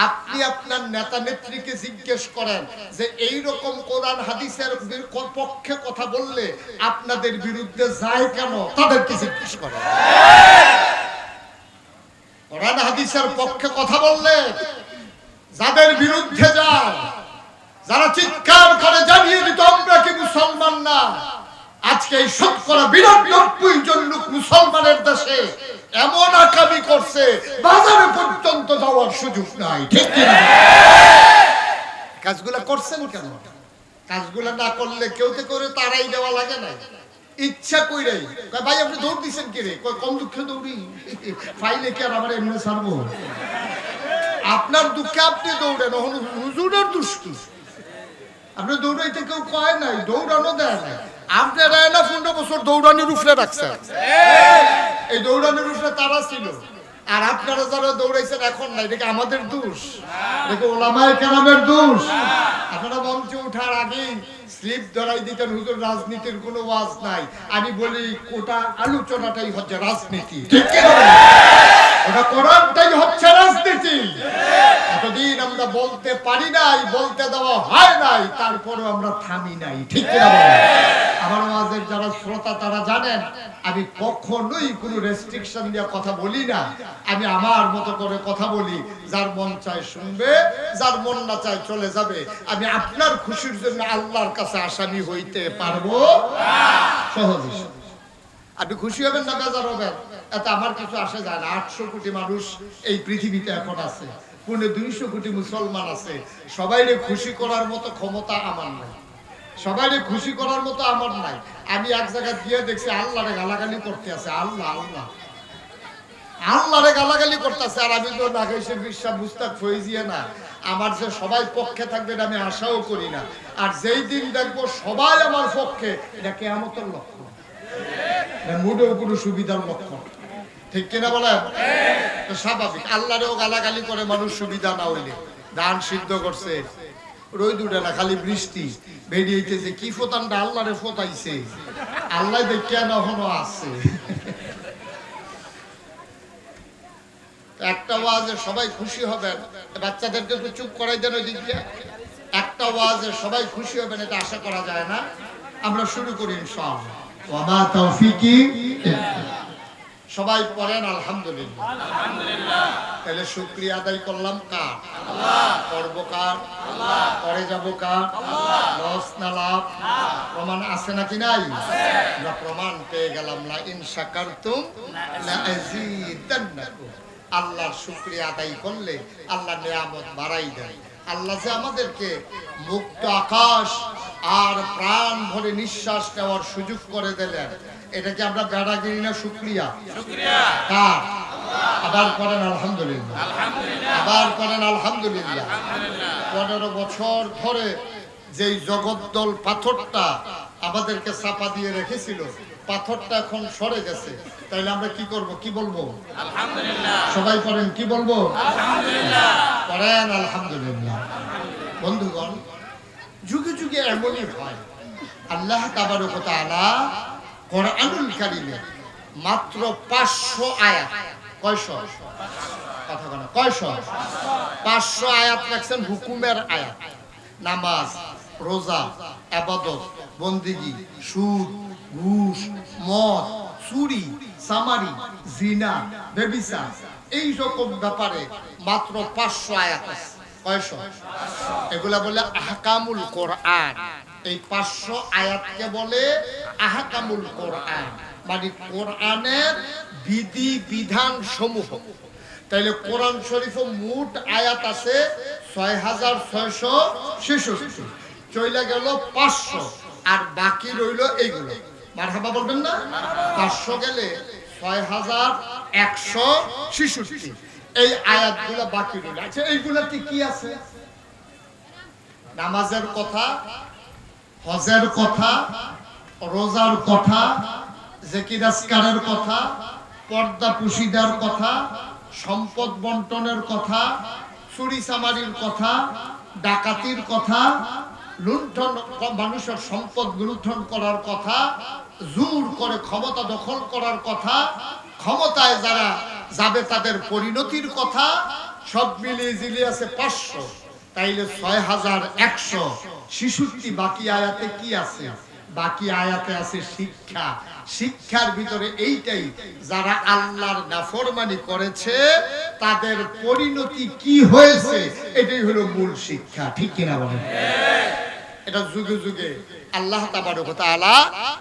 আপনি আপনার নেতা নেত্রীকে জিজ্ঞেস করেন যে এই রকম কোরআন হাদিসের পক্ষে কথা বললে আপনাদের বিরুদ্ধে যায় কেন, তাদেরকে জিজ্ঞেস করেন। কোরআন হাদিসের পক্ষে কথা বললে যাদের বিরুদ্ধে যায়, যারা চিৎকার করে জানিয়ে দিত আমরা কি মুসলমান না, আজকে এই ৯২ জন লোক মুসলমানের দেশে এমন আকামি করছে বাজারে পর্যন্ত যাওয়ার সুযোগ নাই। ঠিক কিনা? কাজগুলা করছেন কেন? কাজগুলা না করলে কেউ তো করে তারাই দেওয়া লাগে না, ইচ্ছা কইরাই কয় ভাই আপনি দৌড় দিচ্ছেন কি রে, কয় কম দুঃখে দৌড়ি, ফাইলে কি আর আমার এমনি ছাড়বো? আপনার দুঃখে আপনি দৌড়েন, হুজুরের দুষ্কি আপনি দৌড়াইতে কেউ কয় নাই, দৌড়ানো দেয় না। আপনারা না ১৫ বছর দৌড়ানোর উপরে রাখছেন, এই দৌড়ানোর উপরে তারা ছিল, আর আপনারা যারা দৌড়াইছেন এখন নাই, এটা আমাদের দোষ? এটা ওলামায়ে কেরামের দোষ? আপনারা মঞ্চে ওঠার আগে স্লিপ ধরাই দিতেন হুজুর রাজনীতির কোনো ওয়াজ নাই। আমি বলি কোটা আলোচনাটাই হচ্ছে রাজনীতি, ঠিক কি না? ওটা কোরআনটাই হচ্ছে রাজনীতি। এতদিন আমরা বলতে পারি নাই, বলতে দেওয়া হয় নাই, তারপরে আমরা থামি নাই, ঠিক কি না? আমার ওয়াজের যারা শ্রোতা তারা জানেন আমি কখনোই কোনো রেস্ট্রিকশন দিয়ে কথা বলি না। আমি আমার মতো করে কথা বলি, যার মন চায় শুনবে, যার মন না চায় চলে যাবে। আমি আপনার খুশির জন্য আল্লাহর কাছে আসামি হইতে পারবো সহজে। আপনি খুশি হবেন না বেজার হবেন এতে আমার কিছু আসে যায় না। ৮০০ কোটি মানুষ এই পৃথিবীতে এখন আছে, ২০০ কোটি মুসলমান আছে। সবাইরে খুশি করার মতো ক্ষমতা আমার নাই, সবাইরে খুশি করার মতো আমার নাই। আমি এক জায়গায় গিয়ে দেখছি আল্লাহরে গালাগালি করতে আছে, আল্লাহ আল্লাহ আল্লাহরে গালাগালি করতেছে। আর আমি তো নাগেশের বিশ্বাস মুস্তাক ফয়েজিয়া না, আমার যে সবাই পক্ষে থাকবে আমি আশাও করি না। আর যেই দিন দেখবো সবাই আমার পক্ষে, এটা কিয়ামতের লক্ষণ, মুডেও কোনো সুবিধার লক্ষণ, ঠিক কিনা বলেন? তো স্বাভাবিক আল্লাহরেও গালাগালি করে মানুষ সুবিধা না হইলে। ধান সিদ্ধ করছে, রোদ উঠে না, খালি বৃষ্টি বেরিয়েছে, কি ফোতানটা আল্লাহরে ফোতাইছে, আল্লাহ দেখে এখনো আছে। একটা ওয়াজে সবাই খুশি হবেন, বাচ্চাদেরকে একটু চুপ করাই দেন ওই দিক দিয়ে। একটা ওয়াজে সবাই খুশি হবেন এটা আশা করা যায় না। আমরা শুরু করি ইনশাআল্লাহ। ওয়া মা তাওফীকি, সবাই পড়েন আলহামদুলিল্লাহ। আলহামদুলিল্লাহ। তাহলে শুকরিয়া আদায় করলাম কার? আল্লাহ। করব কার? আল্লাহ। করে যাব কার? আল্লাহ। লস না লাভ? প্রমাণ আছে নাকি নাই? আছে। আমরা প্রমাণ পেয়ে গেলাম, লা ইন শাকারতুম লা আযীদান্নাকুম। আল্লাহর শুকরিয়া আদায় করলে আল্লাহ নিয়ামত বাড়াই দেয়। আল্লাহ যে আমাদেরকে মুক্ত আকাশ আর প্রাণ ভরে নিঃশ্বাস নেওয়ার সুযোগ করে দিলেন, এটাকে আমরা বেড়াগিরি না শুকরিয়া? শুকরিয়া কার? আল্লাহ। আবার করেন আলহামদুলিল্লাহ। আলহামদুলিল্লাহ। আবার করেন আলহামদুলিল্লাহ। আলহামদুলিল্লাহ। ১৫ বছর ধরে যেই জগদ্দল পাথরটা আমাদেরকে চাপা দিয়ে রেখেছিল, পাথরটা এখন সরে গেছে। তাইলে আমরা কি করব? কি বলবো? আলহামদুলিল্লাহ। সবাই করেন কি বলবো? আলহামদুলিল্লাহ। করেন আলহামদুলিল্লাহ। বন্ধুগণ, যুগে যুগে এমনই হয়, আল্লাহ তাবারক ওয়া তাআলা কোরআনুল কারীমে মাত্র ৫০০ আয়াত, কয়শো? কথা বলেন কয়শো? ৫০০ আয়াত রাখছেন হুকুমের আয়াত। নামাজ, রোজা, ইবাদত, বন্দেগী, সুদ, ঘুষ, মদ, চুরি, চামারি, জিনা, ব্যভিচার, এই রকম ব্যাপারে মাত্র ৫০০ আয়াত আছে। কয়শো? এগুলা বলে আহকামুল কোরআন। এই ৫০০ আয়াতকে বলে আহকামুল কোরআন, মানে কোরআনের বিধি বিধান সমূহ। তাইলে কোরআন শরীফে মোট আয়াত আছে ৬৬৬৬, চইলা গেল ৫০০, আর বাকি রইল এইগুলো। মারহাবা বলবেন না? ৫০০ গেলে ৬১৬৬, এই আয়াতগুলো বাকি রইল। আচ্ছা এইগুলাতে কি আছে? নামাজের কথা, হজের কথা, রোজার কথা, জিকির আজকারের কথা, পর্দা পুশিদার কথা, সম্পদ বন্টনের কথা, চুরি চামারির কথা, ডাকাতির কথা, লুণ্ঠন, মানুষের সম্পদ লুণ্ঠন করার কথা, জোর করে ক্ষমতা দখল করার কথা, ক্ষমতায় যারা যাবে তাদের পরিণতির কথা, সব মিলিয়ে জিলিয়ে আছে 500, তাইলে 6166। বাকি আয়াতে কি আছে? বাকি আয়াতে আছে শিক্ষা। শিক্ষার ভিতরে এইটাই, যারা আল্লাহর নাফরমানি করেছে তাদের পরিণতি কি হয়েছে, এটাই হলো মূল শিক্ষা। ঠিক কিনা বলেন? এটা যুগে যুগে আল্লাহ তাবারক ওয়া তাআলা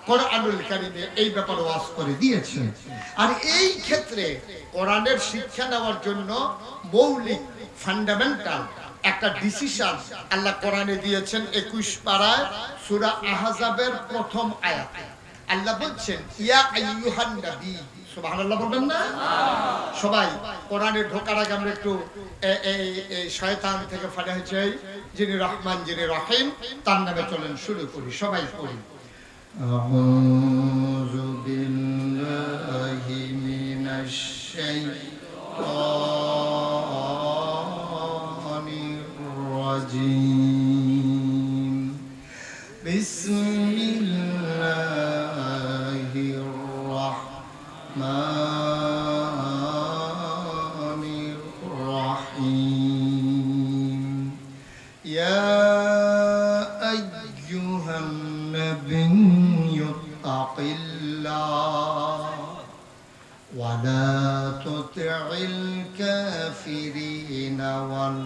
কোরআনুল কারীমে এই ব্যাপারে ওয়াজ করে দিয়েছেন। আর এই ক্ষেত্রে কোরআনের শিক্ষা নেওয়ার জন্য মৌলিক ফান্ডামেন্টাল একটা ডিসিশন আল্লাহ কোরআনে দিয়েছেন 21 পারায় সূরা আহজাবের প্রথম আয়াতে। আল্লাহ বলছেন ইয়া আইয়ুহান নবী, সুবহানাল্লাহ বলবেন না? সবাই কোরআনে ঢোকার আগে আমরা একটু এই শয়তান থেকে ফাড়া হয়েছে যিনি রহমান যিনি রহিম তার নামে চলেন শুরু করি, সবাই পড়ি। আউযু বিল্লাহি মিনাশ শাইতানির রাজীম। বিসমিল্লাহির রাহমানির রাহিম। ইয়া আইয়ুহান নাবিয়্যু তাকিল্লাহ ওয়া লা তুতি'ল কাফিরিনা ওয়াল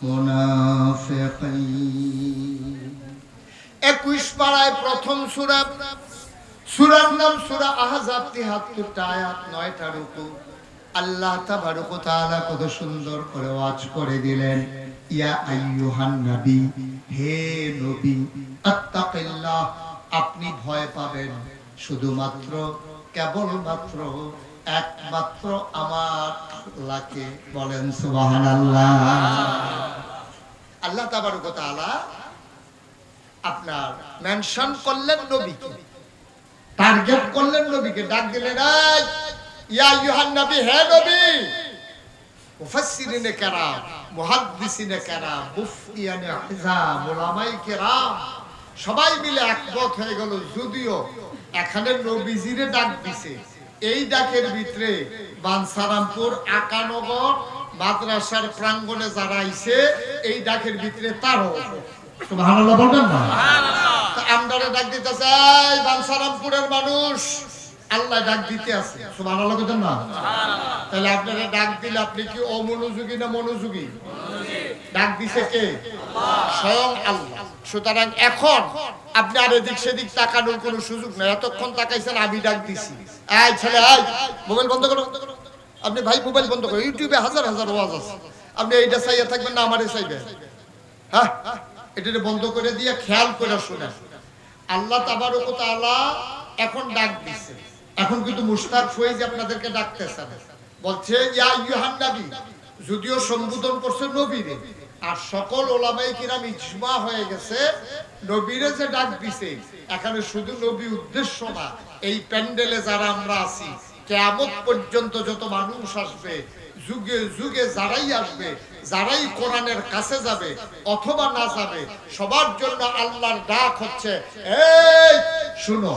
মুনাফিকিন। 21 পারায় প্রথম সূরা, সূরার নাম সূরা আহজাব, 73টা আয়াত, 9টা রুকু। আল্লাহ তাবারক ওয়া তাআলা কত সুন্দর করে ওয়াজ করে দিলেন, ইয়া আইয়ুহান নবী, হে নবী, আত্তাকিল্লাহ, আপনি ভয় পাবেন শুধুমাত্র কেবলমাত্র একমাত্র আমার আল্লাহকে। বলেন সুবহানাল্লাহ। আল্লাহ তাবারক ওয়া তাআলা আপনার মেনশন করলেন নবীকে, টার্গেট করলেন নবীকে, ডাক দিলেন ইয়া আইয়ুহান নবী, হে নবী। মুফাসসিরিনে কেরাম, মুহাদ্দিসিনে কেরাম, মুফতিয়ানে আহজাব, উলামায়ে কেরাম সবাই মিলে একমত হয়ে গেল, যদিও এখানে নবীজিরে ডাক দিছে, এই ডাকের ভিতরে বানসারামপুর আকানগর মাদ্রাসার প্রাঙ্গণে যারা আইছে এই ডাকের ভিতরে তারও সুবহানাল্লাহ বলবেন না? আমরা ডাক দিতে চাই বানসারামপুরের মানুষ, আল্লাহ ডাক দিতে আছে, সুবহানাল্লাহ বলবেন না? তাহলে আপনারা ডাক দিলে আপনি কি অমনোযোগী না মনোযোগী? ডাক দিছে কে? স্বয়ং আল্লাহ। সুতরাং এখন আপনি আর এদিক সেদিক তাকানোর কোনো সুযোগ নেই। এতক্ষণ তাকাইছেন, আমি ডাক দিছি, এই ছেলে এই মোবাইল বন্ধ করো। আপনি ভাই মোবাইল বন্ধ করো, ইউটিউবে হাজার হাজার ওয়াজ আছে, আপনি এইটা চাইয়া থাকবেন না আমারে চাইবেন? হ্যাঁ, এটা বন্ধ করে দিয়ে খেয়াল করে শুনেন। আল্লাহ তাবারক ওয়া তাআলা এখন ডাক দিছে, এখন কিন্তু মুশতাক ফয়েজ আপনাদেরকে ডাকতেছেন, বলছে ইয়া আইয়ুহান নবী, যদিও সম্বোধন করছে নবীরে, আর সকল ওলামায়ে কিরাম ইজমা হয়ে গেছে নবীরে যে ডাক দিছে এখানে শুধু নবী উদ্দেশ্য না, এই প্যান্ডেলে যারা আমরা আছি কিয়ামত পর্যন্ত যত মানুষ আসবে, যুগে যুগে যারাই আসবে, যারাই কোরআনের কাছে যাবে অথবা না যাবে, সবার জন্য আল্লাহর ডাক হচ্ছে এই শুনো।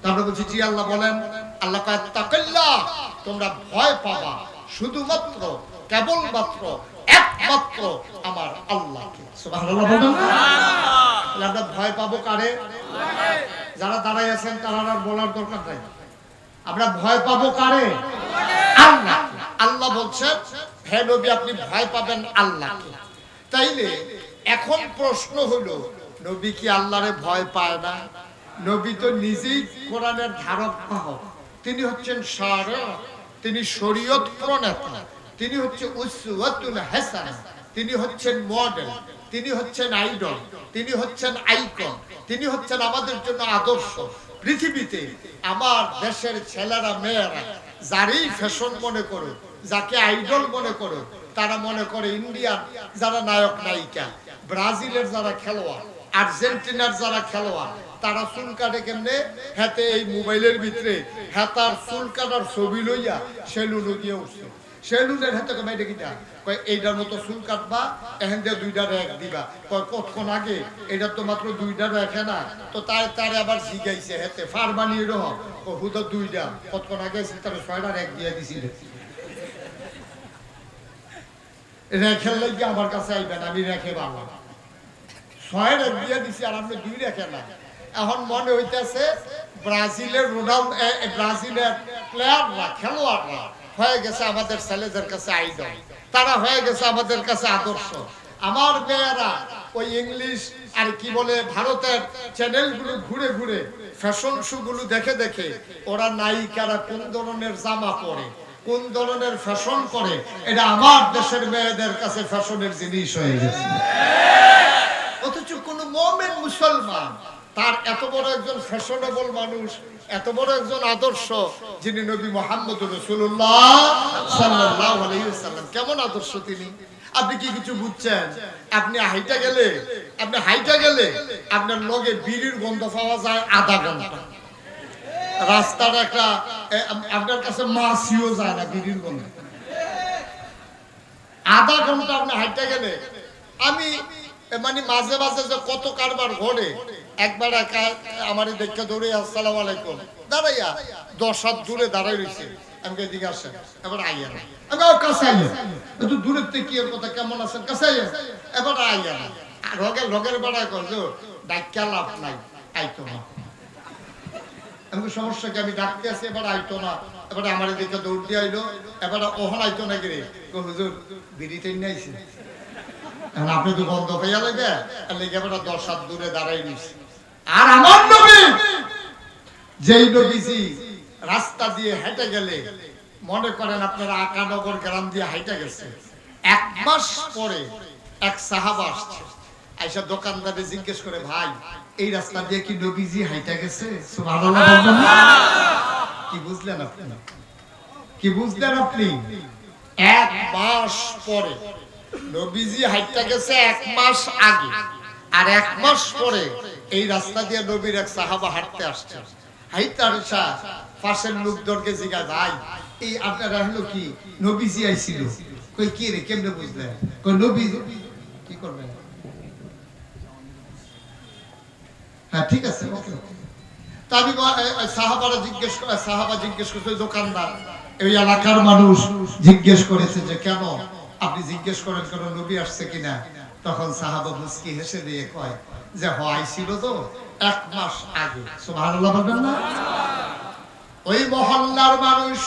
তারপরে বলছি জি আল্লাহ বলেন, আল্লাহ কয় তাকাল্লাহ, তোমরা ভয় পাবা শুধুমাত্র কেবলমাত্র একমাত্র আমার আল্লাহকে। সুবহানাল্লাহ বলেন। তাহলে আমরা ভয় পাবো কারে? যারা দাঁড়াই আছেন তারা আর বলার দরকার নাই, আমরা ভয় পাবো কারে? আল্লাহ। আল্লাহ বলছেন হে নবী আপনি ভয় পাবেন আল্লাহকে। তাইলে এখন প্রশ্ন হলো, নবী কি আল্লাহরে ভয় পায় না? নবী তো নিজেই কোরআনের ধারক বাহক, তিনি হচ্ছেন শারি'আ, তিনি শরীয়ত প্রণেতা, তিনি হচ্ছে উসওয়াতুল হাসানা, তিনি হচ্ছেন মডেল, তিনি হচ্ছেন আইডল, তিনি হচ্ছেন আইকন, তিনি হচ্ছেন আমাদের জন্য আদর্শ। পৃথিবীতে আমার দেশের ছেলেরা মেয়েরা যারই ফ্যাশন মনে করো, যাকে আইডল মনে করো, তারা মনে করে ইন্ডিয়ার যারা নায়ক নায়িকা, ব্রাজিলের যারা খেলোয়াড়, আর্জেন্টিনার যারা খেলোয়াড়, তারা চুল কাটে কেমনে? হাতে এই মোবাইলের ভিতরে হাতার চুল কাটার ছবি লইয়া সেলুনে গিয়ে উঠছে, সেলুনের হাতে কমাই দেখি না কয় এইটার মতো চুল কাটবা, এখান দিয়ে 2টা রেখ দিবা। কয় কতক্ষণ আগে এটা তো মাত্র 2টা রেখে না, তো তারে আবার জিগাইছে হাতে ফার বানিয়ে রহ হুদা 2টা, কতক্ষণ আগে তারা 6টা রেখ দিয়ে দিছিল। রেখের লাগি আমার কাছে আইবেন, আমি রেখে বাবা 6 রেখ দিয়ে দিছি আর আপনি 2 রেখে না। এখন মনে হইতেছে ব্রাজিলের ব্রাজিলের প্লেয়াররা, খেলোয়াড়রা হয়ে গেছে আমাদের ছেলেদের কাছে আইডল, তারা হয়ে গেছে আমাদের কাছে আদর্শ। আমার মেয়েরা ওই ইংলিশ আর কি বলে ভারতের চ্যানেলগুলো ঘুরে ঘুরে ফ্যাশন শো গুলো দেখে দেখে ওরা নায়িকারা কোন ধরনের জামা পরে, কোন ধরনের ফ্যাশন করে, এটা আমার দেশের মেয়েদের কাছে ফ্যাশনের জিনিস হয়ে গেছে। অথচ কোন মুমিন মুসলমান তার এত বড় একজন ফ্যাশনেবল মানুষ, এত বড় একজন আদর্শ, যিনি নবী মুহাম্মদ রাসূলুল্লাহ সাল্লাল্লাহু আলাইহি ওয়াসাল্লাম, কেমন আদর্শ তিনি। আপনি কি কিছু বুঝছেন? আপনি হাইটা গেলে আপনার লগে বিড়ির গন্ধ পাওয়া যায় আধা ঘন্টা, রাস্তার একটা আপনার কাছে মাছিও যায় না বিড়ির গন্ধ, আধা ঘন্টা আপনি হাইটা গেলে। আমি মানে মাঝে মাঝে যে কত কারবার ঘটে, একবার আমার দেখে দৌড়ে আসসালামু আলাইকুম দাঁড়াইয়া 10 হাত দূরে দাঁড়াই রয়েছে, আমি এদিকে আসেন, এবার আইয়া না, আমি কাছে আইয়া একটু দূরের থেকে কি কথা কেমন আছেন, কাছে আইয়া, এবার আইয়া না, রগের বেড়া করছো ডাক্কা লাভ নাই, আইতো না। আমি সমস্যা কি, আমি ডাকতে আছি, এবার আইতো না, এবার আমার এদিকে দৌড় দিয়ে আইলো, এবার ওহন আইতো না গিরে, হুজুর বিড়িতে নাইছে, আপনি তো গন্ধ পাইয়া লাগে, আর লেগে এবার 10 হাত দূরে দাঁড়াই নিছি। আর আমার নবী, যেই নবীজি রাস্তা দিয়ে হেঁটে গেলে, মনে করেন আপনারা আকানগর গ্রাম দিয়ে হাইটা গেছে, 1 মাস পরে এক সাহাবা আসছে, আইসা দোকানদারে জিজ্ঞেস করে, ভাই এই রাস্তা দিয়ে কি নবীজি হাইটা গেছে? সুবহানাল্লাহ বলবেন না? কি বুঝলেন আপনি? কি বুঝলেন আপনি? 1 মাস পরে নবীজি হাইটা গেছে 1 মাস আগে, আর 1 মাস পরে এই রাস্তা দিয়ে নবীর এক সাহাবা হাঁটতে আসছে। হাইটা আসা পাশের লোকদেরকে জিজ্ঞাসা, ভাই এই আপনারা হলো কি নবীজি আইছিল? কই কি রে, কেমনে বুঝলেন? কই নবী কি করবেন? হ্যাঁ ঠিক আছে, ওকে। তাবি সাহাবারা জিজ্ঞেস করছে, দোকানদার এই এলাকার মানুষ জিজ্ঞেস করেছে যে কেন আপনি জিজ্ঞেস করেন কেন নবী আসছে কিনা? তখন সাহাবা মুস্কি হেসে দিয়ে কয় যে হইছিল তো 1 মাস আগে। সুবহানাল্লাহ বলবেন না? ওই মহল্লার মানুষ,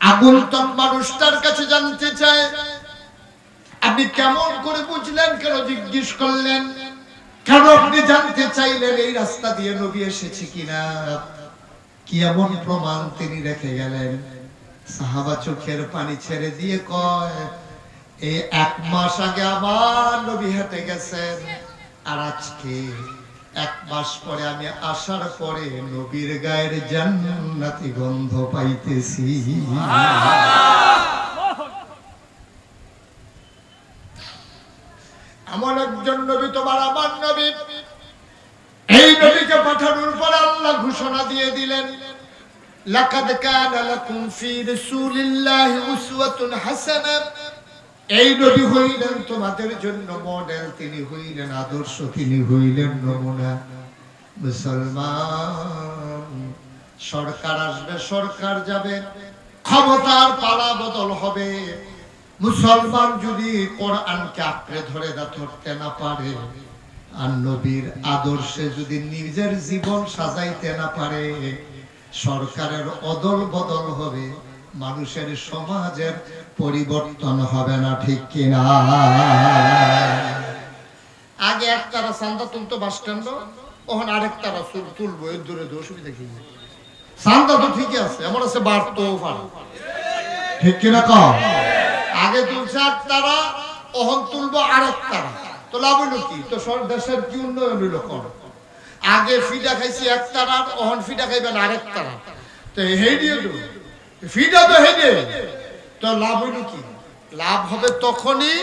আগন্তুক মানুষটার কাছে জানতে চায়, আপনি কেমন করে বুঝলেন, কেন জিজ্ঞেস করলেন, কেন আপনি জানতে চাইলেন এই রাস্তা দিয়ে নবী এসেছে কিনা, কি এমন প্রমাণ তিনি রেখে গেলেন? সাহাবা চোখের পানি ছেড়ে দিয়ে কয়, এই 1 মাস আগে আমার নবী হেঁটে গেছেন, আর আজকে 1 মাস পরে আমি আসার পরে নবীর গায়ের জান্নাতি গন্ধ পাইতেছি। এমন একজন নবী তোমার আমার নবী, এই নবীকে পাঠানোর পর আল্লাহ ঘোষণা দিয়ে দিলেন, লাকাদ কানা লাকুম ফি রাসূলিল্লাহি উসওয়াতুন হাসানাহ। এই নবী হইলেন তোমাদের জন্য মডেল, তিনি হইলেন আদর্শ, তিনি হইলেন নমুনা। মুসলমান, সরকার আসবে, সরকার যাবে, ক্ষমতার পালা বদল হবে, মুসলমান যদি কোরআনকে আঁকড়ে ধরতে না পারে, আর নবীর আদর্শে যদি নিজের জীবন সাজাইতে না পারে, সরকারের অদল বদল হবে, মানুষের সমাজের পরিবর্তন হবে না, ঠিক কিনা? আগে একটারা চান্দা তুলতো বাস স্ট্যান্ড, ওখান আরেকটারা তুলবো, এর দূরে অসুবিধা কি? চান্দা তো ঠিকই আছে, এমন আছে বাড়তো, ঠিক কিনা? কম আগে তুলছে একটারা, ওখান তুলবো আরেকটারা, তো লাভ হইল কি? তো দেশের কি উন্নয়ন হইল? কম আগে ফিডা খাইছি একটারা, ওখান ফিডা খাইবেন আরেকটারা, তো হেডিয়ে ফিডা তো হেডে, তো লাভ হইল কি? লাভ হবে তখনই,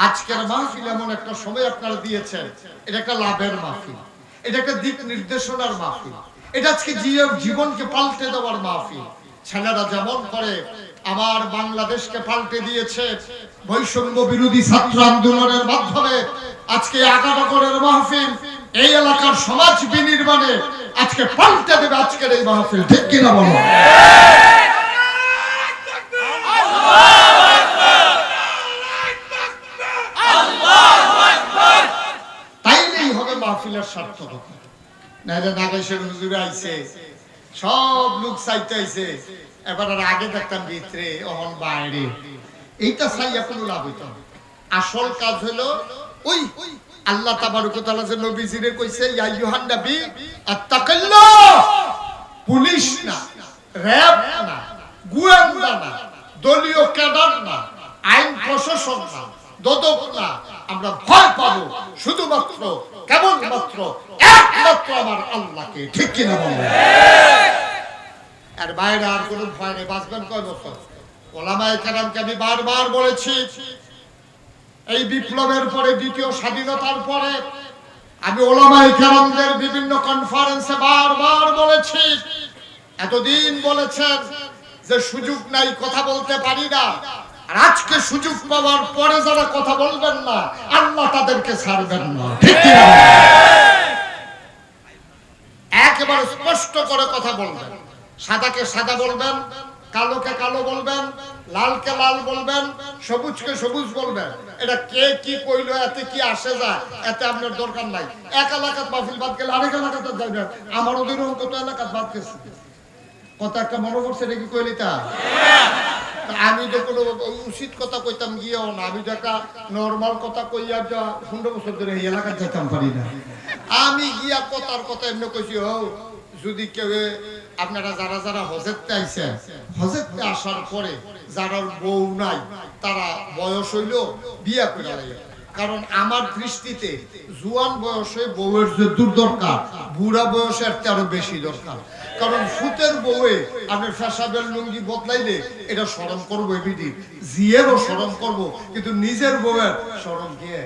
আজকের মাহফিল এমন একটা সময় আপনারা দিয়েছেন, এটা একটা লাভের মাহফিল, এটা একটা দিক নির্দেশনার মাহফিল, এটা আজকে জীবনকে পাল্টে দেওয়ার মাহফিল। ছেলেরা যেমন করে আমার বাংলাদেশকে পাল্টে দিয়েছে বৈষম্য বিরোধী ছাত্র আন্দোলনের মাধ্যমে, আজকে আগানগরের মাহফিল এই এলাকার সমাজ বিনির্মাণে আজকে পাল্টে দেবে আজকের এই মাহফিল, ঠিক কিনা বলো? মাহফিলের সার্থকতা। নাইলে নাগেশ্বর হুজুরে আইছে, সব লোক চাইতে আইছে, এবার আর আগে দেখতাম ভিতরে, অহন বাইরে। এইটা চাইয়া কোনো লাভ হইত না। আসল কাজ হলো ওই আল্লাহ তাবারক ওয়া তাআলা যে নবীজিরে কইছে, ইয়া আইয়ুহান নবী আত্তাকিল্লাহ, পুলিশ না, র‍্যাব না, গোয়েন্দা না, দলীয় ক্যাডার না, আইন প্রশাসন না, দদক না, আমরা ভয় পাবো শুধুমাত্র কেবলমাত্র একমাত্র আমার আল্লাহকে। ঠিক কিনা বলেন? আর বাইরে আর কোনো ভয় নেই। বাঁচবেন কয় বছর? ওলামায়ে কেরামকে আমি বারবার বলেছি, এই বিপ্লবের পরে, দ্বিতীয় স্বাধীনতার পরে আমি ওলামায়ে কেরামদের বিভিন্ন কনফারেন্সে বারবার বলেছি, এতদিন বলেছেন যে সুযোগ নাই, কথা বলতে পারি না, আর আজকে সুযোগ পাওয়ার পরে যারা কথা বলবেন না, আল্লাহ তাদেরকে ছাড়বেন না। ঠিক কি না? একেবারে স্পষ্ট করে কথা বলবেন। সাদাকে সাদা বলবেন, কালোকে কালো বলবেন, লালকে লাল বলবেন, সবুজকে সবুজ বলবেন। এটা কে কি কইলো, এতে কি আসে যায়, এতে আপনার দরকার নাই। এক এলাকাত মাহফিল বাদ গেলে আরেক এলাকাতে যাবেন। আমার ওদের কত এলাকাত বাদ গেছে, কথা একটা মনে পড়ছে নাকি কইলি তা? আমি তো কোনো উচিত কথা কইতাম গিয়েও না, আমি তো একটা নর্মাল কথা কইয়া যা 15 বছর ধরে এই এলাকায় যেতাম পারি না। আমি গিয়া কথার কথা এমনি কইছি, যদি কেউ আপনারা যারা যারা হজেতে আইছেন, হজেতে আসার পরে যারা বউ নাই, তারা বয়স হইল বিয়া করে লাগে। কারণ আমার দৃষ্টিতে জুয়ান বয়সে বউয়ের যে দরকার, বুড়া বয়সের আরো বেশি দরকার। কারণ ফুতের বউয়ে আপনার ফ্যাশাবেল লুঙ্গি বদলাইলে এটা স্মরণ করবো, এবিডি জিয়েরও স্মরণ করবো, কিন্তু নিজের বউয়ের স্মরণ গিয়ে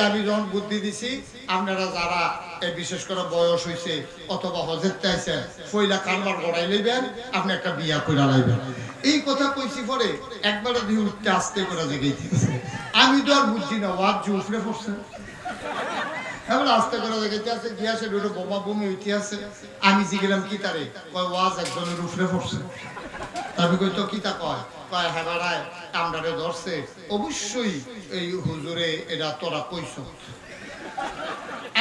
আমি যখন বুদ্ধি দিছি, আপনারা যারা বিশেষ করে বয়স হয়েছে অথবা হজের চাইছেন, ফইলা কারবার গড়াই লইবেন, আপনি একটা বিয়া করে লাইবেন। এই কথা কইছি পরে একবারে দিয়ে উঠতে আসতে করে জেগেছে। আমি তো আর বুঝছি না, ওয়াজ যে উফরে পড়ছে, এবার আস্তে করে জেগেতে আছে, গিয়াছে দুটো বোমা বমি হইতে আছে। আমি জিগেলাম কি তারে, কয় ওয়াজ একজনের উফরে পড়ছে। আমি কই তো কি তা কয়, কয় হ্যাঁ বাড়ায় আমরারে ধরছে। অবশ্যই এই হুজুরে এটা তোরা কইছ।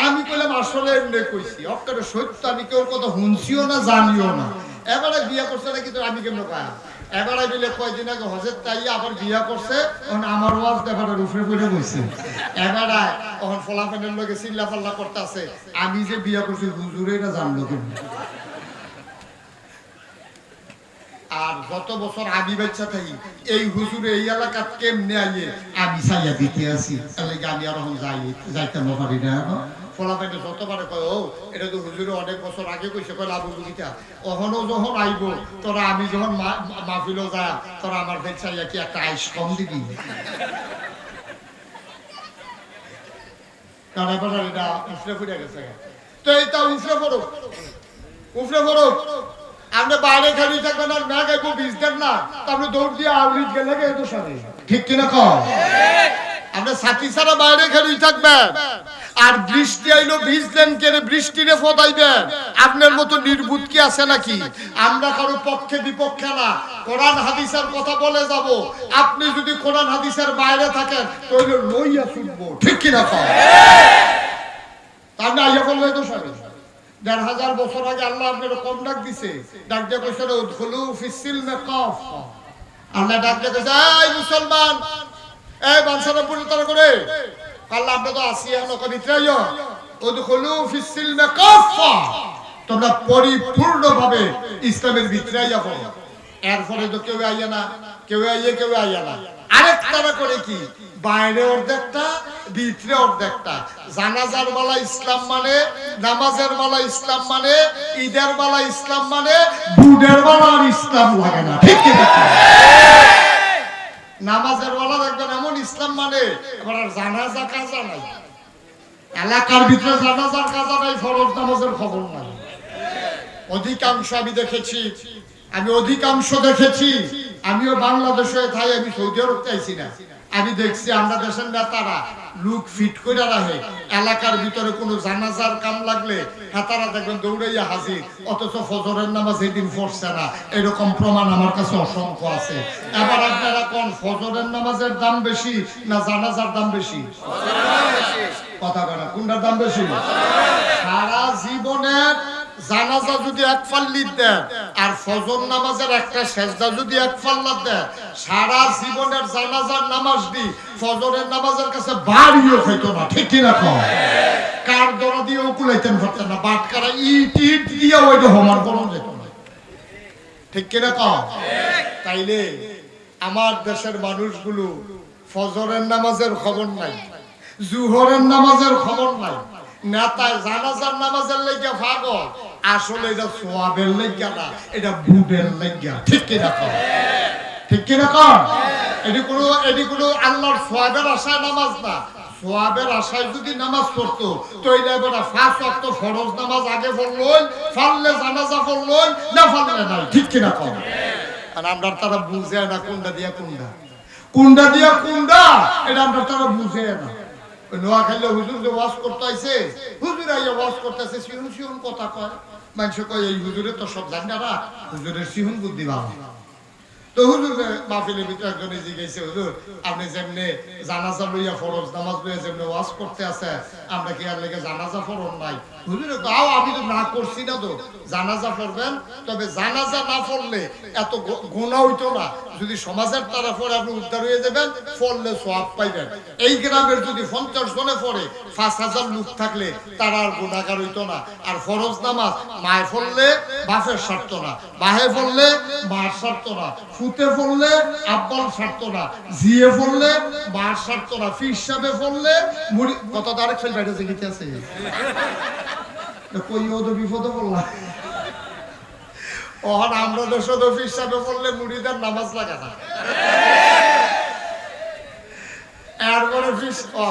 আমি কইলাম আসলে এমনি কইছি, অক্কারে সত্য, আমি কেউ কথা শুনছিও না, জানিও না। এবারে বিয়া করছে নাকি তো আমি কেমন কয়া, এবারে বিলে কয়দিন আগে হজের তাইয়া আবার বিয়া করছে, আমার ওয়াজ এবারে রুফরে পড়ে বইছে। এবারে তখন ফলাফানের লোকে চিল্লা পাল্লা করতে আছে, আমি যে বিয়া করছি হুজুরে এটা জানলো কেমন। আর যত বছর আমি বাচ্চা থাকি, এই হুজুরে এই এলাকা কেমনে আইয়ে আমি চাইয়া দিতে আছি, আমি আর যাইতে পারি না। ফলাফাইতে যতবারে কয়, ও এটা তো হুজুরে অনেক বছর আগে কইছে, কয় লাভ বুঝিটা অহনো যখন আইব তোরা, আমি যখন মাহফিলও যা, তোরা আমার বেদ চাইয়া কি একটা আইস কম দিবি? কারণ এবার এটা উফরে ফুটে গেছে। তো এইটা উফরে পড়ো, উফরে পড়ো। আপনি বাইরে খালি থাকবেন আর ম্যাগ আইবো ভিজতেন না, আপনি দৌড় দিয়ে আউলিজ গেলে তো সাথে। ঠিক কিনা কও? আপনি সাথী ছাড়া বাইরে খালি থাকবেন, আর বৃষ্টি আইলো ভিজলেন কেন, বৃষ্টিরে ফদাইবেন। আপনার মতো নির্বুধ কি আছে নাকি? আমরা কারো পক্ষে বিপক্ষে না, কোরআন হাদিসের কথা বলে যাব। আপনি যদি কোরআন হাদিসের বাইরে থাকেন তাহলে লইয়া শুনবো। ঠিক কিনা কও? তার না আইয়া বললে তো সাথে। ১,৫০০ বছর আগে আল্লাহ আপনার কম ডাক দিছে, ডাক দিয়ে কইছে উদখুলু ফিস সিলমে কাফা। আল্লাহ ডাক দিয়ে কইছে, এই মুসলমান, এই বানসারা পুরো তারা করে আল্লাহ আপনি তো আসিয়া নকবিত্রাইও উদখুলু ফিস সিলমে কাফা, তোমরা পরিপূর্ণভাবে ইসলামের ভিতরে আইয়া পড়ো। এরপরে তো কেউ আইয়া না, কেউ আইয়া না। আরেক তারা করে কি, বাইরে অর্ধেকটা, ভিতরে অর্ধেকটা। জানাজার বেলা ইসলাম মানে, নামাজের বেলা ইসলাম মানে, ঈদের বেলা ইসলাম মানে, বুডের বেলা আর ইসলাম লাগে না। ঠিক কি? নামাজের বেলা দেখবেন এমন ইসলাম মানে, এবার আর জানাজা কাজা নাই, এলাকার ভিতরে জানাজার কাজা নাই, ফরজ নামাজের খবর নাই। অধিকাংশ আমি দেখেছি, আমিও বাংলাদেশে থাই, আমি সৌদি আরব চাইছি না। আমি দেখছি আমরা দেশের নেতারা লুক ফিট করে রাখে, এলাকার ভিতরে কোনো জানাজার কাম লাগলে নেতারা দেখবেন দৌড়াইয়া হাজির, অথচ ফজরের নামাজ এদিন পড়ছে না। এরকম প্রমাণ আমার কাছে অসংখ্য আছে। এবার আপনারা কোন ফজরের নামাজের দাম বেশি না জানাজার দাম বেশি? কথা বলা কোনটার দাম বেশি? সারা জীবনের জানাজা যদি এক পাল্লির দেন আর ফজর নামাজের একটা সেজদা যদি এক পাল্লার দেন, সারা জীবনের জানাজার নামাজ দি ফজরের নামাজের কাছে বাড়িও হইতো না। ঠিক কিনা কও? কার দরা দিয়ে কুলাইতেন পারতেন না, বাটকারা ইট ইট দিয়ে ওইটা হোমার করুন যেত না। ঠিক কিনা কও? তাইলে আমার দেশের মানুষগুলো ফজরের নামাজের খবর নাই, জুহরের নামাজের খবর নাই, নেতায় জানাজার নামাজের লেগে ভাগো, আসলে এটা সোয়াবের লেগে না, এটা বুটের লেগে। ঠিক কিনা কও? ঠিক কিনা কও? এটি কোনো আল্লাহর সোয়াবের আশায় নামাজ না। সোয়াবের আশায় যদি নামাজ পড়তো তাইলে এবার 5 ওয়াক্ত ফরজ নামাজ আগে পড়লই, ফাললে জানাজা পড়লই, না ফাললে নাই। ঠিক কিনা কও? আর আমরা তারা বুঝে না কোনটা দিয়া কোনটা, কোনটা দিয়া কোনটা, এটা আমরা তারা বুঝে না। নোয়াখালী হুজুর যে ওয়াজ করতে আইছে, হুজুর আইয়া ওয়াজ করতেছে, সিহুন সিহুন কথা কয়, মানুষ কয় এই হুজুরে তো সব জানি না, হুজুরের সিহুন বুদ্ধি ভালো। তো হুজুর মাহফিলের ভিতরে একজনে জিজ্ঞাসা, হুজুর আপনি যেমনে জানাজা লইয়া ফরজ নামাজ লইয়া যেমনে ওয়াজ করতে আছে, আমরা কি আর লেগে জানাজা ফরজ নাই? হুজুরে কও আমি তো না করছি না, তো জানাজা পড়বেন, তবে জানাজা না পড়লে এত গুনাহ হইতো না। যদি সমাজের তারা পড়ে আপনি উদ্ধার হয়ে যাবেন, পড়লে সওয়াব পাইবেন। এই গ্রামের যদি 50 জনে পড়ে 5000 লোক থাকলে তারা আর গুনাহগার হইতো না। আর ফরজ নামাজ মায়ে পড়লে বাপের ছাড়ত না, বাহে পড়লে মার ছাড়ত না, ফুতে পড়লে আব্বার ছাড়ত না, জিয়ে পড়লে মার ছাড়ত না, ফির সাহেবে পড়লে মুড়ি কত তারিখ ফেল বাইরে জিগিতে আছে কই ও তো বিপদে পড়লাম। ওহন আমরা দেশে তো ফির সাহেবে পড়লে মুড়িদের নামাজ লাগে না, এরপরে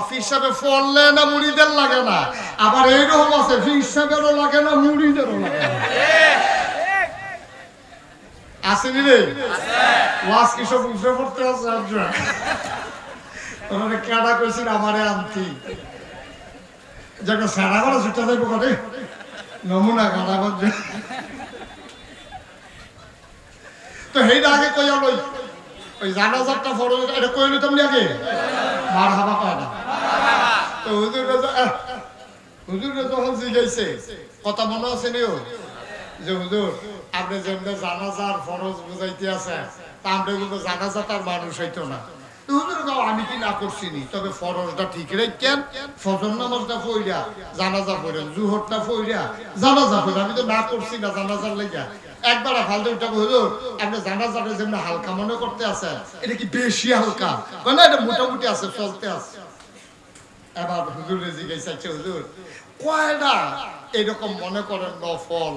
ফির সাহেবে পড়লে না মুড়িদের লাগে না। আবার এইরকম আছে ফির সাহেবেরও লাগে না, মুড়িদেরও লাগে না। আসেনি রে ওয়াজ কি সব উঠে পড়তে আছে? ওখানে কেডা কইছিল আমারে আনতি যেটা সারা করে সেটা দেবো করে নমুনা কাটা করছে। তো সেইটা আগে কইয়া লই, ওই জানাজারটা ফরজ এটা কই লইতাম আগে, মার হাবা কয় না। তো হুজুর যখন জিজ্ঞাসে কথা মনে আছে নিও যে হুজুর আপনি যেমন জানাজার ফরজ বুঝাইতে আছে, তা আমরা কিন্তু জানাজা তার মানুষ হইতো না। হুজুর গাও আমি কি না করছিনি, তবে ফরজটা ঠিক রাখেন, ফজর নামাজটা পড়িয়া জানাজা পড়েন, জুহরটা পড়িয়া জানাজা পড়েন। আমি তো না করছি না জানাজার লেগা। একবার ফালতু উঠা হুজুর আপনি জানাজাটা যেমন হালকা মনে করতে আছে, এটা কি বেশি হালকা? না এটা মোটামুটি আছে, চলতে আছে। এবার হুজুরে জিজ্ঞাসা, হুজুর কয়টা এরকম মনে করেন নফল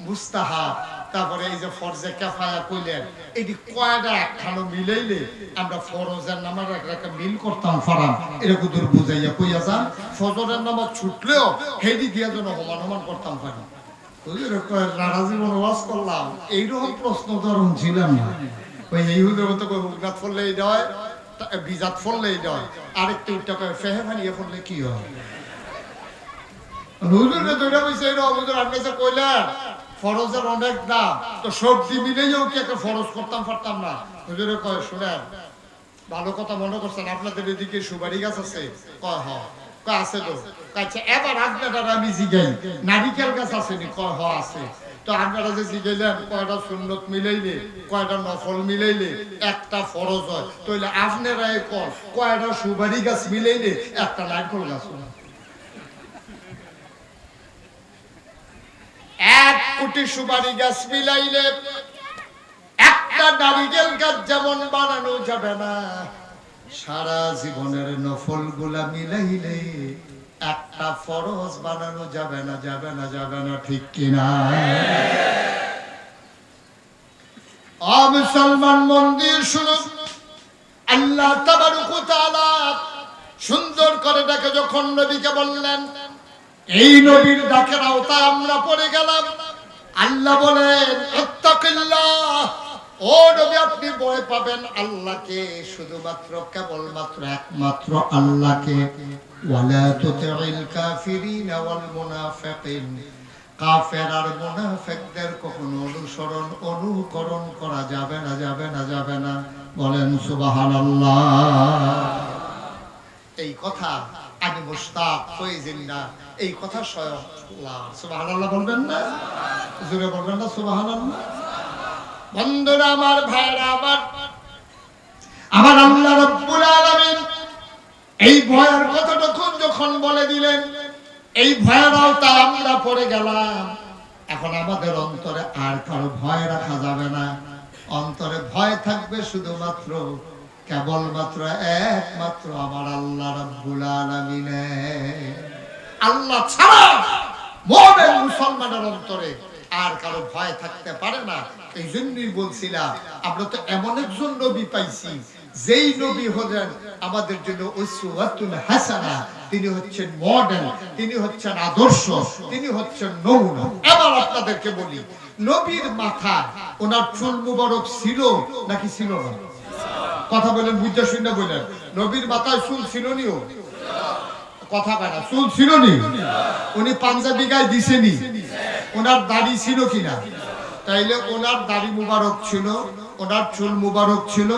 মুস্তাহাব, তারপরে এই যে ফরজে কিফায়া কইলেন, এটি কয়টা একখানো মিলাইলে আমরা ফরজের নামাজ একটা মিল করতাম ফারাম, এরকম দূর বুঝাইয়া কইয়া যান, ফজরের নামাজ ছুটলেও হেডি দিয়া যেন সমান সমান করতাম পারি। রানা জীবন ওয়াজ করলাম, এইরকম প্রশ্ন ধরুন ছিলাম না। ওই এই হুজুর মতো হুজরাত ফললে এইটা হয়, বিজাত ফললে এইটা হয়, আরেকটা উঠটা কয় ফেহে ফানিয়ে ফললে কি হয়? হুজুরে দুইটা কইছে এরকম, হুজুর আপনি যে কইলেন ফরজের অনেক দাম, তো সবজি মিলেও কি একটা ফরজ করতাম পারতাম না? হুজুরে কয় শুনেন ভালো কথা মনে করছেন, আপনাদের এদিকে সুপারি গাছ আছে? কয় হ। কয় আছে তো? আচ্ছা এবার আপনারা আমি জিগাই নারিকেল গাছ আসেনি? কয় হ আছে। তো আপনারা যে জিগাইলেন কয়টা সুন্নত মিলাইলে কয়টা নফল মিলাইলে একটা ফরজ হয়, তাইলে আপনারাই কয়টা সুপারি গাছ মিলাইলে একটা নারকেল গাছ হয়? 1 কোটি সুপারি গাছ মিলাইলে একটা নারিকেল গাছ যেমন বানানো যাবে না, সারা জীবনের নফল গুলা মিলাইলে একটা ফরজ বানানো যাবে না, যাবে না, যাবে না। ঠিক কিনা? মুসলমান মন দিয়ে শুনুন, আল্লাহ তাবারক ওয়া তাআলা সুন্দর করে ডাকে যখন নবীকে বললেন, এই নবীর ডাকের আওতায় আমরা পড়ে গেলাম। আল্লাহ বলেন ইত্তাকিল্লাহ, ও নবী আপনি ভয় পাবেন আল্লাহকে, শুধুমাত্র কেবলমাত্র একমাত্র আল্লাহকে। ওয়ালা তুতিল কাফিরিন ওয়াল মুনাফিকিন, কাফের আর মুনাফিকদের কখনো অনুকরণ করা যাবে না, যাবে না, যাবে না। বলেন সুবহানাল্লাহ। এই কথা আমি মুশতাক ফয়জিল্লাহ, এই কথা স্বয়ং আল্লাহ। সুবহানাল্লাহ বলবেন না? জোরে বলবেন না সুবহানাল্লাহ? বন্ধুরা আমার, ভাইরা আমার আল্লাহ রাব্বুল আলামিন এই ভয়ের কথাটা যখন বলে দিলেন, এই ভয়ের আওতায় আমরা পড়ে গেলাম। এখন আমাদের অন্তরে আর কারো ভয় রাখা যাবে না। অন্তরে ভয় থাকবে শুধুমাত্র কেবলমাত্র একমাত্র আমার আল্লাহ রাব্বুল আলামিনের। আল্লাহ ছাড়া মুমিন মুসলমানের অন্তরে আর কারো ভয় থাকতে পারে না। এই জন্যই বলছিলাম, আমরা তো এমন একজন নবী পাইছি, যেই নবী হলেন আমাদের জন্য উসওয়াতুল হাসানা। তিনি হচ্ছেন মডেল, তিনি হচ্ছেন আদর্শ, তিনি হচ্ছেন নমুনা। এবার আপনাদেরকে বলি, নবীর মাথায় ওনার চুল মুবারক ছিল নাকি ছিল না? কথা বলেন, বুঝা শুনে বলেন। নবীর মাথায় চুল ছিল নিও? কথা কয় না, চুল ছিল নি? উনি পাঞ্জাবি গায়ে দিছেনি? ওনার দাড়ি ছিল কিনা? তাইলে ওনার দাড়ি মুবারক ছিল, ওনার চুল মুবারক ছিল,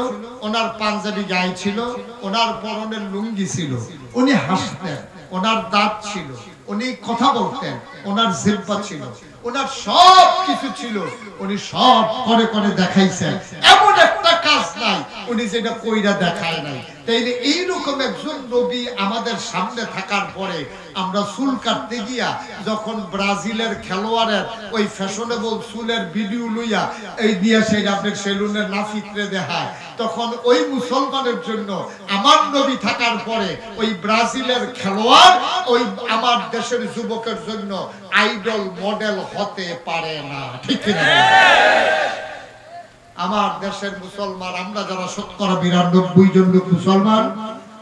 ওনার পাঞ্জাবি গায়ে ছিল, ওনার পরনের লুঙ্গি ছিল, উনি হাসতেন, ওনার দাঁত ছিল, উনি কথা বলতেন, ওনার জিহ্বা ছিল, ওনার সব কিছু ছিল। উনি সব করে করে দেখাইছেন, এমন একটা কাজ নাই উনি যেটা কইরা দেখায় নাই। তাইলে এইরকম একজন নবী আমাদের সামনে থাকার পরে আমরা চুল কাটতে গিয়া যখন ব্রাজিলের খেলোয়াড়ের ওই ফ্যাশনেবল চুলের ভিডিও লইয়া এই দিয়ে সেই আপনার সেলুনের নাফিকরে দেখায়, তখন ওই মুসলমানের জন্য আমার নবী থাকার পরে ওই ব্রাজিলের খেলোয়াড় ওই আমার দেশের যুবকের জন্য আইডল মডেল হতে পারে না। ঠিক না? আমার দেশের মুসলমান আমরা যারা ৯২ জন লোক মুসলমান,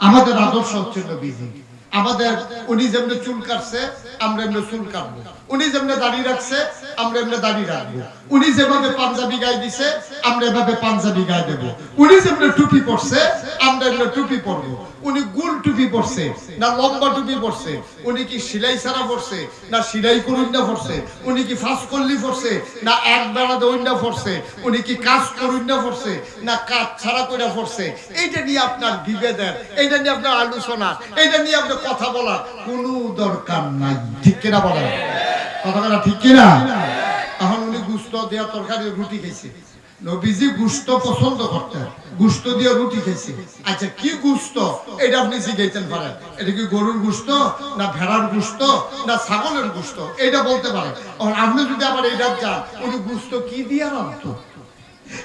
আমাদের আদর্শ হচ্ছে নবীজি। আমাদের উনি যেমনি চুল কাটছে আমরা এমনি চুল কাটবো, উনি যেমনি দাড়ি রাখছে আমরা এমনি দাড়ি রাখবো, উনি যেভাবে পাঞ্জাবি গায়ে দিছে আমরা এভাবে পাঞ্জাবি গায়ে দেব, উনি যেমনি টুপি পরছে আমরা এমনি টুপি পরবো। উনি গোল টুপি পরছে না লম্বা টুপি পরছে, উনি কি সেলাই ছাড়া পরছে না সেলাই করুন না পরছে, উনি কি ফাঁস করলি পরছে না এক বেড়া দৌড় না পরছে, উনি কি কাজ করুন না পরছে না কাজ ছাড়া করে পরছে, এইটা নিয়ে আপনার বিভেদের, এইটা নিয়ে আপনার আলোচনা, এইটা নিয়ে আপনার কথা বলার কোনো দরকার নাই। ঠিক কিনা বলেন? কথাটা ঠিক কিনা? এখন উনি গুস্ত দেওয়া তরকারি রুটি খাইছে, নবীজি গুস্ত পছন্দ করতেন, গুস্ত দিয়ে রুটি খাইছে। আচ্ছা কি গুস্ত এটা আপনি জিজ্ঞাসা পারেন, এটা কি গরুর গুস্ত না ভেড়ার গুস্ত না ছাগলের গুস্ত, এটা বলতে পারেন। আপনি যদি আবার এটা যান উনি গুস্ত কি দিয়ে রাখতো,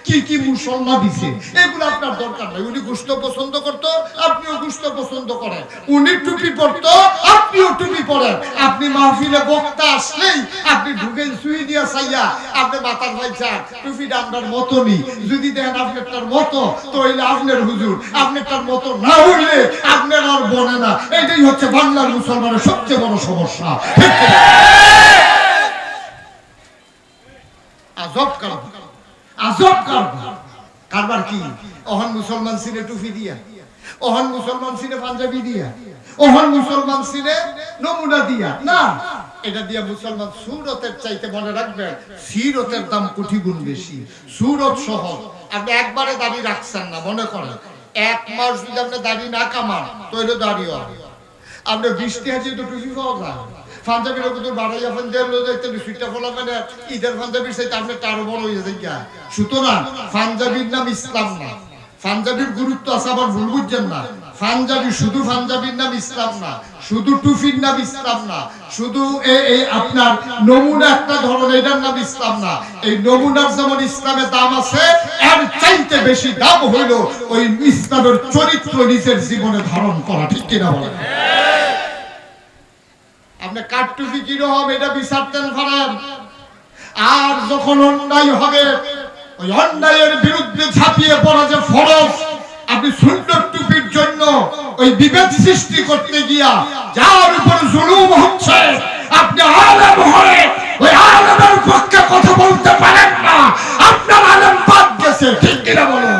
কি কি মুসলমান দিছে, এগুলো আপনার দরকার নাই। উনি গুস্ত পছন্দ করতো, আপনিও গুস্ত পছন্দ করেন। উনি টুপি পরতো, আপনিও টুপি পরেন। আপনি মাহফিলে বক্তা আসলেই আপনি ঢুকে সুই দিয়া চাইয়া আপনি মাথার ভাই চান টুপিটা আপনার মতো নি, যদি দেখেন আপনারটার মতো তো হইলে আপনার হুজুর, আপনারটার মতো না হইলে আপনার আর বনে না। এটাই হচ্ছে বাংলার মুসলমানের সবচেয়ে বড় সমস্যা। আজব কারবার কি? ওহন মুসলমান সিনে টুপি দিয়া, ওহন মুসলমান সিনে পাঞ্জাবি দিয়া, ওহন মুসলমান সিনে নমুনা দিয়া না, এটা দিয়া মুসলমান সুরতের চাইতে মনে রাখবেন সিরতের দাম কোটি গুণ বেশি। সুরত সহজ, আপনি একবারে দাড়ি রাখছেন না, মনে করেন ১ মাস যদি আপনি দাড়ি না কামান তো এটা দাড়ি হবে। আপনি ২০ টাকা যেহেতু টুপি পাওয়া যায়, পাঞ্জাবির উপর বাড়াইয়া সুইটা ফলা মানে ঈদের পাঞ্জাবির সাথে আপনার আরো বড় হয়ে যায়। সুতরাং পাঞ্জাবির নাম ইসলাম না, পাঞ্জাবির গুরুত্ব আছে, আবার ভুল বুঝছেন না। পাঞ্জাবি শুধু পাঞ্জাবির নাম ইসলাম না, শুধু টুপির নাম ইসলাম না, শুধু এই আপনার নমুনা একটা ধরন এটার নাম ইসলাম না। এই নমুনার যেমন ইসলামের দাম আছে, এর চাইতে বেশি দাম হইল ওই ইসলামের চরিত্র নিজের জীবনে ধারণ করা। ঠিক কিনা বলেন? আপনি কাঠটুপি কিরকম এটা বিচারতেন পারেন, আর যখন অন্যায় হবে ওই অন্যায়ের বিরুদ্ধে ঝাঁপিয়ে পড়া যে ফরজ, আপনি সুন্দর টুপির জন্য ওই বিভেদ সৃষ্টি করতে গিয়া যার উপর জুলুম হচ্ছে, আপনি আলেম হয়ে ওই আলেমের পক্ষে কথা বলতে পারেন না, আপনার আলেম বাদ গেছে। ঠিক কিনা বলুন?